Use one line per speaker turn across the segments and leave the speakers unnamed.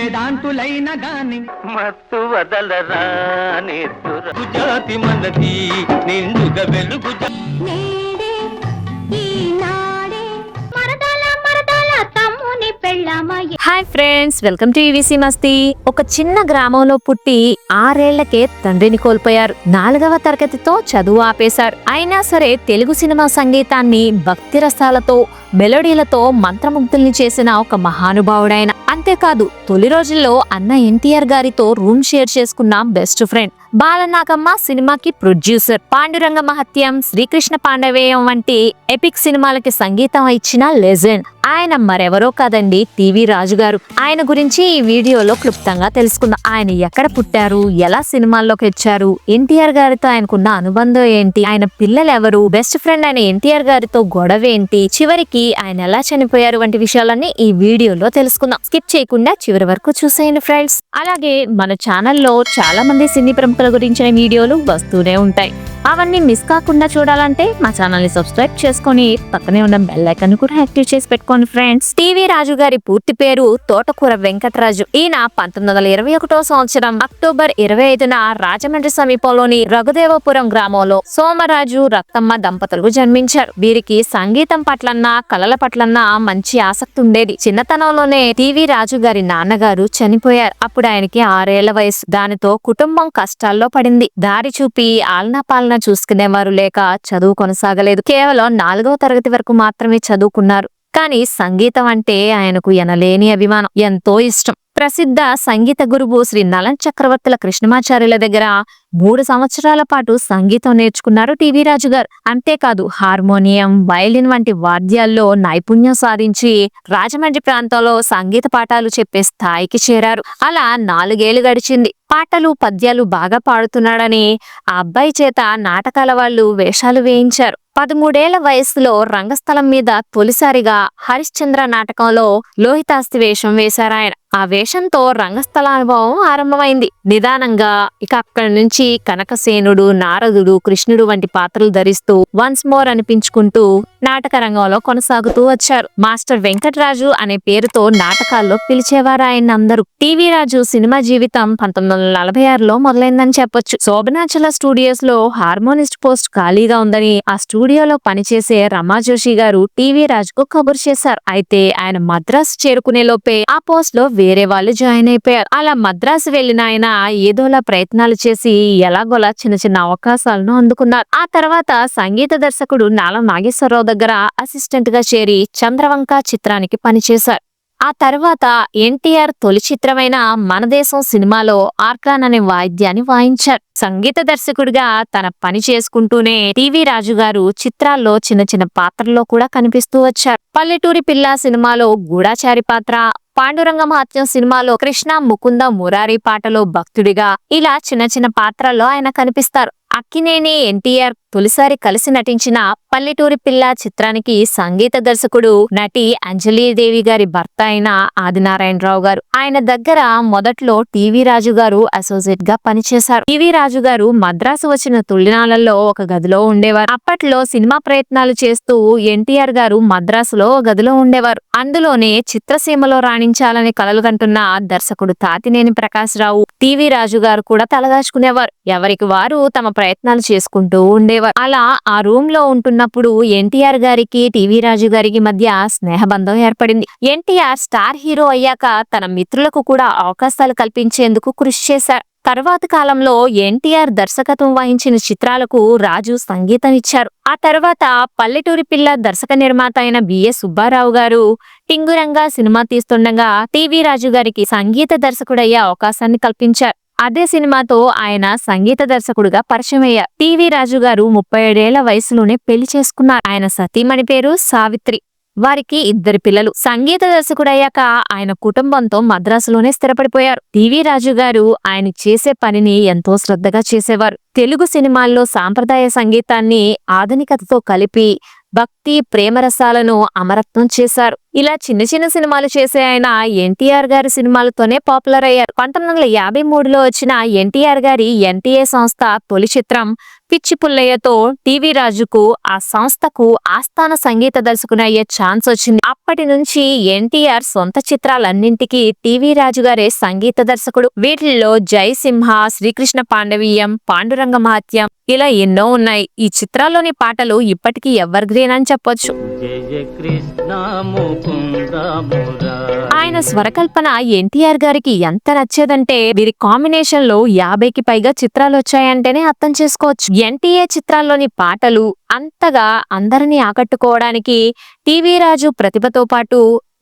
వేదాంతులైన గాని మత్తు వదలరా జాతి మనది నిండుగా వెలుగు
hi friends, welcome to EVC మస్తీ. ఒక చిన్న గ్రామంలో పుట్టి 6 ఏళ్లకే తండ్రిని కోల్పోయారు. 4వ తరగతితో చదువు ఆపేశారు. అయినా సరే తెలుగు సినిమా సంగీతాన్ని భక్తి రసాలతో మెలోడీలతో మంత్రముగ్ధుల్ని చేసిన ఒక మహానుభావుడైన. అంతేకాదు తొలి రోజుల్లో అన్న ఎన్టీఆర్ గారితో రూమ్ షేర్ చేసుకున్న బెస్ట్ ఫ్రెండ్. బాలనాగమ్మ సినిమాకి ప్రొడ్యూసర్. పాండురంగ మహత్యం, శ్రీకృష్ణ పాండవేయం వంటి ఎపిక్ సినిమాలకి సంగీతం ఇచ్చిన లెజెండ్ ఆయన మరెవరో కాదండి, టీవీ రాజు గారు. ఆయన గురించి ఈ వీడియోలో క్లుప్తంగా తెలుసుకుందాం. ఆయన ఎక్కడ పుట్టారు, ఎలా సినిమాల్లోకి వచ్చారు, ఎన్టీఆర్ గారితో ఆయనకున్న అనుబంధం ఏంటి, ఆయన పిల్లలు ఎవరు, బెస్ట్ ఫ్రెండ్ అయిన ఎన్టీఆర్ గారితో గొడవ ఏంటి, చివరికి ఆయన ఎలా చనిపోయారు వంటి విషయాలన్నీ ఈ వీడియోలో తెలుసుకుందాం. స్కిప్ చేయకుండా చివరి వరకు చూసేయండి ఫ్రెండ్స్. అలాగే మన ఛానల్లో చాలా మంది సినీ ప్రముఖుల గురించిన వీడియోలు వస్తూనే ఉంటాయి. అవన్నీ మిస్ కాకుండా చూడాలంటే మా ఛానల్ ని సబ్స్క్రైబ్ చేసుకుని పక్కనే ఉన్న బెల్ ఐకాన్ కూడా యాక్టివ్ చేసి పెట్టుకోండి ఫ్రెండ్స్. టీవీ రాజు గారి పూర్తి పేరు తోటకూర వెంకటరాజు. ఈయన 1921వ సంవత్సరం అక్టోబర్ 25న రాజమండ్రి సమీపంలోని రఘుదేవపురం గ్రామంలో సోమరాజు రక్తమ్మ దంపతులకు జన్మించారు. వీరికి సంగీతం పట్లన్నా కళల పట్లన్నా మంచి ఆసక్తి ఉండేది. చిన్నతనంలోనే టీవీ రాజు గారి నాన్నగారు చనిపోయారు. అప్పుడు ఆయనకి 6 ఏళ్ల వయసు. దానితో కుటుంబం కష్టాల్లో పడింది. దారి చూపి ఆలనా పాలన చూసుకునేవారు లేక చదువు కొనసాగలేదు. కేవలం 4వ తరగతి వరకు మాత్రమే చదువుకున్నారు. కానీ సంగీతం అంటే ఆయనకు ఎనలేని అభిమానం, ఎంతో ఇష్టం. ప్రసిద్ధ సంగీత గురువు శ్రీ నలం చక్రవర్తుల కృష్ణమాచార్యుల దగ్గర 3 సంవత్సరాల పాటు సంగీతం నేర్చుకున్నారు టీవీ రాజు గారు. అంతేకాదు హార్మోనియం, వయలిన్ వంటి వాద్యాల్లో నైపుణ్యం సాధించి రాజమండ్రి ప్రాంతంలో సంగీత పాఠాలు చెప్పే స్థాయికి చేరారు. అలా 4 ఏళ్లు గడిచింది. పాటలు పద్యాలు బాగా పాడుతున్నాడని ఆ అబ్బాయి చేత నాటకాల వాళ్ళు వేషాలు వేయించారు. 13 ఏళ్ల వయసులో రంగస్థలం మీద తొలిసారిగా హరిశ్చంద్ర నాటకంలో లోహితాస్తి వేషం వేశారాయన. ఆ వేషంతో రంగస్థల అనుభవం ఆరంభమైంది. నిదానంగా ఇక అక్కడి నుంచి కనకసేనుడు, నారదుడు, కృష్ణుడు వంటి పాత్రలు ధరిస్తూ వన్స్ మోర్ అనిపించుకుంటూ నాటక రంగంలో కొనసాగుతూ వచ్చారు. మాస్టర్ వెంకటరాజు అనే పేరుతో నాటకాల్లో పిలిచేవారు ఆయన అందరూ. టీవీ రాజు సినిమా జీవితం 1946లో మొదలైందని చెప్పొచ్చు. శోభనాచల స్టూడియోస్ లో హార్మోనిస్ట్ పోస్ట్ ఖాళీగా ఉందని ఆ స్టూడియోలో పనిచేసే రమాజోషి గారు టీవీ రాజుకు కబురు చేశారు. అయితే ఆయన మద్రాసు చేరుకునే లోపే ఆ పోస్ట్ లో వేరే వాళ్ళు జాయిన్ అయిపోయారు. అలా మద్రాసు వెళ్లిన ఆయన ఏదోలా ప్రయత్నాలు చేసి ఎలాగోలా చిన్న చిన్న అవకాశాలను అందుకున్నారు. ఆ తర్వాత సంగీత దర్శకుడు నాలం నాగేశ్వరరావు దగ్గర అసిస్టెంట్ గా చేరి చంద్రవంక చిత్రానికి పనిచేశారు. ఆ తర్వాత ఎన్టీఆర్ తొలి చిత్రమైన మనదేశం సినిమాలో ఆర్కాన్ అనే వాయిద్యాన్ని వాయించారు. సంగీత దర్శకుడిగా తన పని చేసుకుంటూనే టీవీ రాజు గారు చిత్రాల్లో చిన్న చిన్న పాత్రల్లో కూడా కనిపిస్తూ వచ్చారు. పల్లెటూరి పిల్ల సినిమాలో గూఢాచారి పాత్ర, పాండురంగ మహత్యం సినిమాలో కృష్ణ ముకుంద మురారి పాటలో భక్తుడిగా, ఇలా చిన్న చిన్న పాత్రల్లో ఆయన కనిపిస్తారు. అక్కినేని ఎన్టీఆర్ తొలిసారి కలిసి నటించిన పల్లెటూరి పిల్ల చిత్రానికి సంగీత దర్శకుడు నటి అంజలీదేవి గారి భర్త అయిన ఆదినారాయణరావు గారు. ఆయన దగ్గర మొదట్లో టీవీ రాజు గారు అసోసియేట్ గా పనిచేశారు. టీవీ రాజు గారు మద్రాసు వచ్చిన తొలినాళ్లలో ఒక గదిలో ఉండేవారు. అప్పట్లో సినిమా ప్రయత్నాలు చేస్తూ ఎన్టీఆర్ గారు మద్రాసులో గదిలో ఉండేవారు. అందులోనే చిత్రసీమలో రాణించాలని కలలు కంటున్న దర్శకుడు తాతినేని ప్రకాశ్రావు, టీవీ రాజు గారు కూడా తలదాచుకునేవారు. ఎవరికి వారు తమ ప్రయత్నాలు చేసుకుంటూ ఉండేవారు. అలా ఆ రూమ్ లో ఉంటున్నప్పుడు ఎన్టీఆర్ గారికి టీవీ రాజు గారికి మధ్య స్నేహబంధం ఏర్పడింది. ఎన్టీఆర్ స్టార్ హీరో అయ్యాక తన మిత్రులకు కూడా అవకాశాలు కల్పించేందుకు కృషి చేశారు. తర్వాత కాలంలో ఎన్టీఆర్ దర్శకత్వం వహించిన చిత్రాలకు రాజు సంగీతం ఇచ్చారు. ఆ తర్వాత పల్లెటూరి పిల్ల దర్శక నిర్మాత అయిన బిఎస్ సుబ్బారావు గారు టింగురంగా సినిమా తీస్తుండగా టీవీ రాజు గారికి సంగీత దర్శకుడయ్యే అవకాశాన్ని కల్పించారు. అదే సినిమాతో ఆయన సంగీత దర్శకుడుగా పరిచయం అయ్యారు. టీవీ రాజు గారు 37 ఏళ్ల వయసులోనే పెళ్లి చేసుకున్నారు. ఆయన సతీమణి పేరు సావిత్రి. వారికి 2 పిల్లలు. సంగీత దర్శకుడయ్యాక ఆయన కుటుంబంతో మద్రాసులోనే స్థిరపడిపోయారు. టీవీ రాజు గారు ఆయన చేసే పనిని ఎంతో శ్రద్ధగా చేసేవారు. తెలుగు సినిమాల్లో సాంప్రదాయ సంగీతాన్ని ఆధునికతతో కలిపి భక్తి ప్రేమరసాలను అమరత్వం చేశారు. ఇలా చిన్న చిన్న సినిమాలు చేసే ఆయన ఎన్టీఆర్ గారి సినిమాలతోనే పాపులర్ అయ్యారు. 1953లో వచ్చిన ఎన్టీఆర్ గారి ఎన్టీఏ సంస్థ తొలి చిత్రం పిచ్చి పుల్లయ్యతో టీవీ రాజుకు ఆ సంస్థకు ఆస్థాన సంగీత దర్శకుని అయ్యే ఛాన్స్ వచ్చింది. అప్పటి నుంచి ఎన్టీఆర్ సొంత చిత్రాలన్నింటికీ టీవీ రాజు గారే సంగీత దర్శకుడు. వీటిల్లో జయసింహ, శ్రీకృష్ణ పాండవీయం, పాండురంగ మహత్యం ఇలా ఎన్నో ఉన్నాయి. ఈ చిత్రాల్లోని పాటలు ఇప్పటికీ ఎవర్ గ్రీన్ అని చెప్పొచ్చు.
జయ కృష్ణ ముకుంద మురారి.
ఆయన స్వరకల్పన ఎన్టీఆర్ గారికి ఎంత నచ్చేదంటే వీరి కాంబినేషన్ లో 50కి పైగా చిత్రాలు వచ్చాయంటేనే అర్థం చేసుకోవచ్చు. ఎన్టీఏ చిత్రాల్లోని పాటలు అంతగా అందరినీ ఆకట్టుకోవడానికి టీవీ రాజు ప్రతిభతో పాటు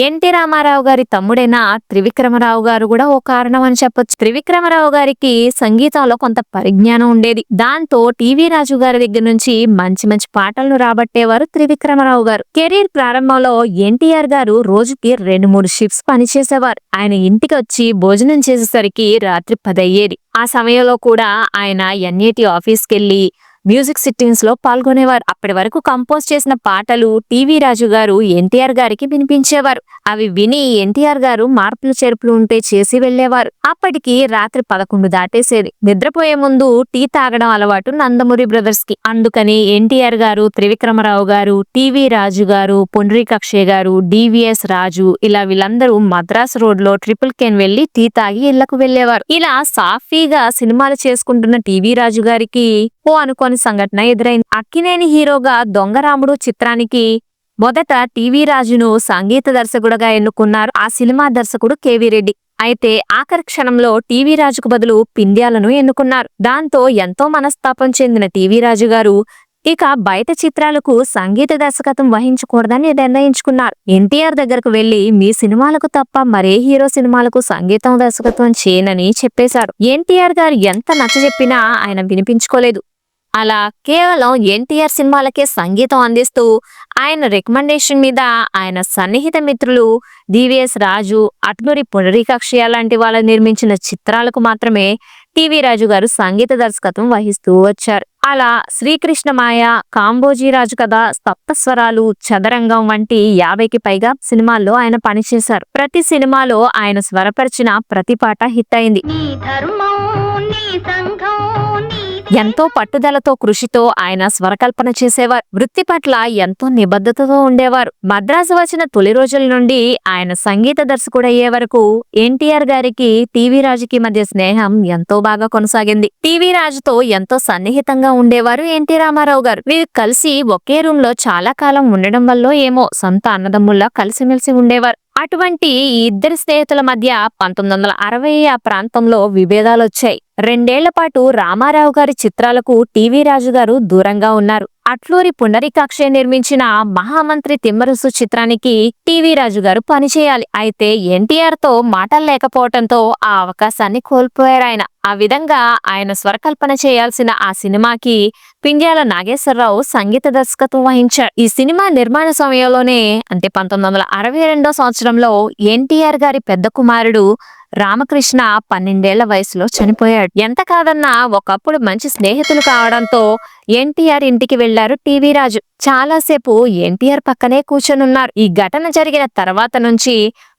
ఎన్టీ రామారావు గారి తమ్ముడైన త్రివిక్రమరావు గారు కూడా ఓ కారణం అని చెప్పొచ్చు. త్రివిక్రమరావు గారికి సంగీతంలో కొంత పరిజ్ఞానం ఉండేది. దాంతో టీవీ రాజు గారి దగ్గర నుంచి మంచి మంచి పాటలను రాబట్టేవారు త్రివిక్రమరావు గారు. కెరీర్ ప్రారంభంలో ఎన్టీఆర్ గారు రోజుకి 2-3 షిఫ్ట్స్ పనిచేసేవారు. ఆయన ఇంటికి వచ్చి భోజనం చేసేసరికి రాత్రి 10 అయ్యేది. ఆ సమయంలో కూడా ఆయన ఎన్ఏటి ఆఫీస్కెళ్లి మ్యూజిక్ సిట్టింగ్స్ లో పాల్గొనేవారు. అప్పటి వరకు కంపోజ్ చేసిన పాటలు టీవీ రాజు గారు ఎన్టీఆర్ గారికి వినిపించేవారు. అవి విని ఎన్టీఆర్ గారు మార్పులు చేర్పులు ఉంటే చేసి వెళ్లేవారు. అప్పటికి రాత్రి 11 దాటేసేది. నిద్రపోయే ముందు టీ తాగడం అలవాటు నందమూరి బ్రదర్స్ కి. అందుకని ఎన్టీఆర్ గారు, త్రివిక్రమరావు గారు, టీవీ రాజు గారు, పుండరీకాక్షయ్య గారు, డివిఎస్ రాజు ఇలా వీళ్ళందరూ మద్రాస్ రోడ్ లో ట్రిపుల్ కేన్ వెళ్లి టీ తాగి ఇళ్లకు వెళ్లేవారు. ఇలా సాఫీగా సినిమాలు చేసుకుంటున్న టీవీ రాజు గారికి ఓ అనుకోని సంఘటన ఎదురైంది. అక్కినేని హీరోగా దొంగరాముడు చిత్రానికి మొదట టీవీ రాజును సంగీత దర్శకుడుగా ఎన్నుకున్నారు. ఆ సినిమా దర్శకుడు కేవీ రెడ్డి. అయితే ఆఖరి క్షణంలో టీవీ రాజుకు బదులు పిండ్యాలను ఎన్నుకున్నారు. దాంతో ఎంతో మనస్తాపం చెందిన టీవీ రాజు గారు ఇక బయట చిత్రాలకు సంగీత దర్శకత్వం వహించకూడదని నిర్ణయించుకున్నారు. ఎన్టీఆర్ దగ్గరకు వెళ్లి మీ సినిమాలకు తప్ప మరే హీరో సినిమాలకు సంగీతం దర్శకత్వం చేయనని చెప్పేశారు. ఎన్టీఆర్ గారు ఎంత నచ్చజెప్పినా ఆయన వినిపించుకోలేదు. అలా కేవలం ఎన్టీఆర్ సినిమాలకే సంగీతం అందిస్తూ ఆయన రికమెండేషన్ మీద ఆయన సన్నిహిత మిత్రులు డివిఎస్ రాజు, అట్నూరి పుండరీకాక్షయ్య లాంటి వాళ్ళు నిర్మించిన చిత్రాలకు మాత్రమే టీవీ రాజు గారు సంగీత దర్శకత్వం వహిస్తూ వచ్చారు. అలా శ్రీకృష్ణమాయ, కాంబోజీరాజు కథ, సప్తస్వరాలు, చదరంగం వంటి 50కి పైగా సినిమాల్లో ఆయన పనిచేశారు. ప్రతి సినిమాలో ఆయన స్వరపరిచిన ప్రతి పాట హిట్ అయింది. ఎంతో పట్టుదలతో కృషితో ఆయన స్వరకల్పన చేసేవారు. వృత్తి పట్ల ఎంతో నిబద్ధతతో ఉండేవారు. మద్రాసు వచ్చిన తొలి రోజుల నుండి ఆయన సంగీత దర్శకుడయ్యే వరకు ఎన్టీఆర్ గారికి టీవీ రాజుకి మధ్య స్నేహం ఎంతో బాగా కొనసాగింది. టీవీ రాజుతో ఎంతో సన్నిహితంగా ఉండేవారు ఎన్టీ రామారావు గారు. వీరు కలిసి ఒకే రూమ్ లో చాలా కాలం ఉండడం వల్ల ఏమో సొంత అన్నదమ్ముల్లా కలిసిమెలిసి ఉండేవారు. అటువంటి ఈ ఇద్దరి స్నేహితుల మధ్య 1960 ఆ ప్రాంతంలో విభేదాలొచ్చాయి. 2 ఏళ్ల పాటు రామారావు గారి చిత్రాలకు టీవీ రాజు గారు దూరంగా ఉన్నారు. అట్లూరి పుండరీకాక్షయ్య నిర్మించిన మహామంత్రి తిమ్మరుసు చిత్రానికి టీవీ రాజు గారు పనిచేయాలి. అయితే ఎన్టీఆర్ తో మాటలు లేకపోవడంతో ఆ అవకాశాన్ని కోల్పోయారు ఆయన. ఆ విధంగా ఆయన స్వరకల్పన చేయాల్సిన ఆ సినిమాకి పిండ్యాల నాగేశ్వరరావు సంగీత దర్శకత్వం వహించారు. ఈ సినిమా నిర్మాణ సమయంలోనే అంటే 1962 సంవత్సరంలో ఎన్టీఆర్ గారి పెద్ద కుమారుడు రామకృష్ణ 12 ఏళ్ల వయసులో చనిపోయాడు. ఎంత కాదన్నా ఒకప్పుడు మంచి స్నేహితులు కావడంతో ఎన్టీఆర్ ఇంటికి వెళ్లారు టీవీ రాజు. చాలాసేపు ఎన్టీఆర్ పక్కనే కూర్చొనున్నారు. ఈ ఘటన జరిగిన తర్వాత నుంచి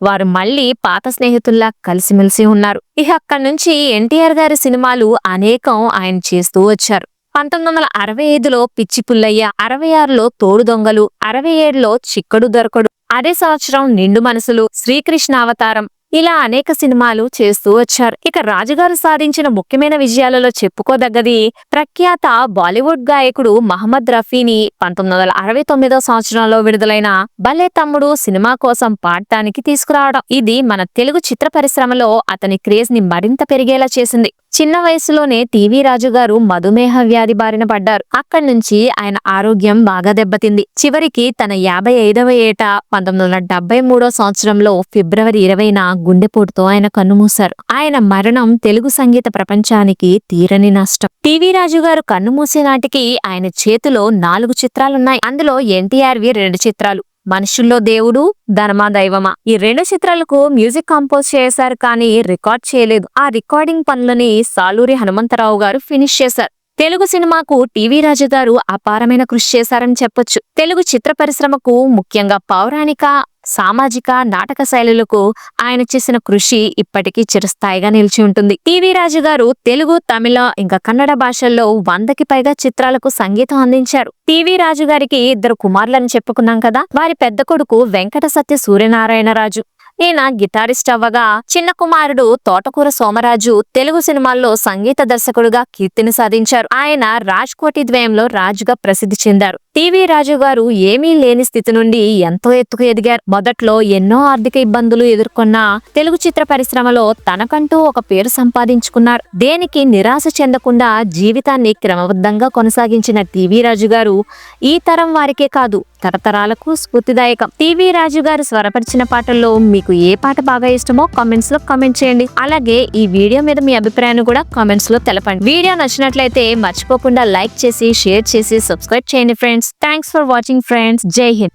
వారు మళ్లీ పాత స్నేహితుల్లా కలిసిమెలిసి ఉన్నారు. ఇక అక్కడి నుంచి ఎన్టీఆర్ గారి సినిమాలు అనేకం ఆయన చేస్తూ వచ్చారు. 1965లో పిచ్చి పుల్లయ్య, 66లో తోడు దొంగలు, 67లో చిక్కడు దొరకడు, అదే సంవత్సరం నిండు మనసులు, శ్రీకృష్ణ అవతారం ఇలా అనేక సినిమాలు చేస్తూ వచ్చారు. ఇక రాజుగారు సాధించిన ముఖ్యమైన విజయాలలో చెప్పుకోదగ్గది ప్రఖ్యాత బాలీవుడ్ గాయకుడు మహమ్మద్ రఫీని 1969 సంవత్సరంలో విడుదలైన భలే తమ్ముడు సినిమా కోసం పాడటానికి తీసుకురావడం. ఇది మన తెలుగు చిత్ర పరిశ్రమలో అతని క్రేజ్ ని మరింత పెరిగేలా చేసింది. చిన్న వయసులోనే టీవీ రాజు గారు మధుమేహ వ్యాధి బారిన పడ్డారు. అక్కడి నుంచి ఆయన ఆరోగ్యం బాగా దెబ్బతింది. చివరికి తన 55వ ఏట 1973 సంవత్సరంలో ఫిబ్రవరి 20న గుండెపోటుతో ఆయన కన్నుమూశారు. ఆయన మరణం తెలుగు సంగీత ప్రపంచానికి తీరని నష్టం. టీవీ రాజు గారు కన్నుమూసే నాటికి ఆయన చేతిలో 4 చిత్రాలున్నాయి. అందులో ఎన్టీఆర్వి 2 చిత్రాలు, మనుషుల్లో దేవుడు, ధనమా దైవమా. ఈ 2 చిత్రాలకు మ్యూజిక్ కంపోజ్ చేశారు కానీ రికార్డ్ చేయలేదు. ఆ రికార్డింగ్ పనులని సాలూరి హనుమంతరావు గారు ఫినిష్ చేశారు. తెలుగు సినిమాకు టీవీ రాజు గారు అపారమైన కృషి చేశారని చెప్పొచ్చు. తెలుగు చిత్ర పరిశ్రమకు ముఖ్యంగా పౌరాణిక, సామాజిక, నాటక శైలులకు ఆయన చేసిన కృషి ఇప్పటికీ చిరస్థాయిగా నిలిచి ఉంటుంది. టీవీ రాజు గారు తెలుగు, తమిళ ఇంకా కన్నడ భాషల్లో 100కి పైగా చిత్రాలకు సంగీతం అందించారు. టీవీ రాజు గారికి 2 కుమారులని చెప్పుకున్నాం కదా. వారి పెద్ద కొడుకు వెంకట సత్య సూర్యనారాయణరాజు. ఈయన గిటారిస్ట్ అవ్వగా చిన్న కుమారుడు తోటకూర సోమరాజు తెలుగు సినిమాల్లో సంగీత దర్శకుడుగా కీర్తిని సాధించారు. ఆయన రాజ్కోటి ద్వయంలో రాజుగా ప్రసిద్ధి చెందారు. టీవీ రాజు గారు ఏమీ లేని స్థితి నుండి ఎంతో ఎత్తుకు ఎదిగారు. మొదట్లో ఎన్నో ఆర్థిక ఇబ్బందులు ఎదుర్కొన్న తెలుగు చిత్ర పరిశ్రమలో తనకంటూ ఒక పేరు సంపాదించుకున్నారు. దేనికి నిరాశ చెందకుండా జీవితాన్ని క్రమబద్ధంగా కొనసాగించిన టీవీ రాజు గారు ఈ తరం వారికే కాదు, తరతరాలకు స్ఫూర్తిదాయకం. టీవీ రాజు గారు స్వరపరిచిన పాటల్లో మీకు ఏ పాట బాగా ఇష్టమో కామెంట్స్ లో కామెంట్ చేయండి. అలాగే ఈ వీడియో మీద మీ అభిప్రాయాన్ని కూడా కామెంట్స్ లో తెలపండి. వీడియో నచ్చినట్లయితే మర్చిపోకుండా లైక్ చేసి, షేర్ చేసి, సబ్స్క్రైబ్ చేయండి friends. Thanks for watching friends. జై హింద్.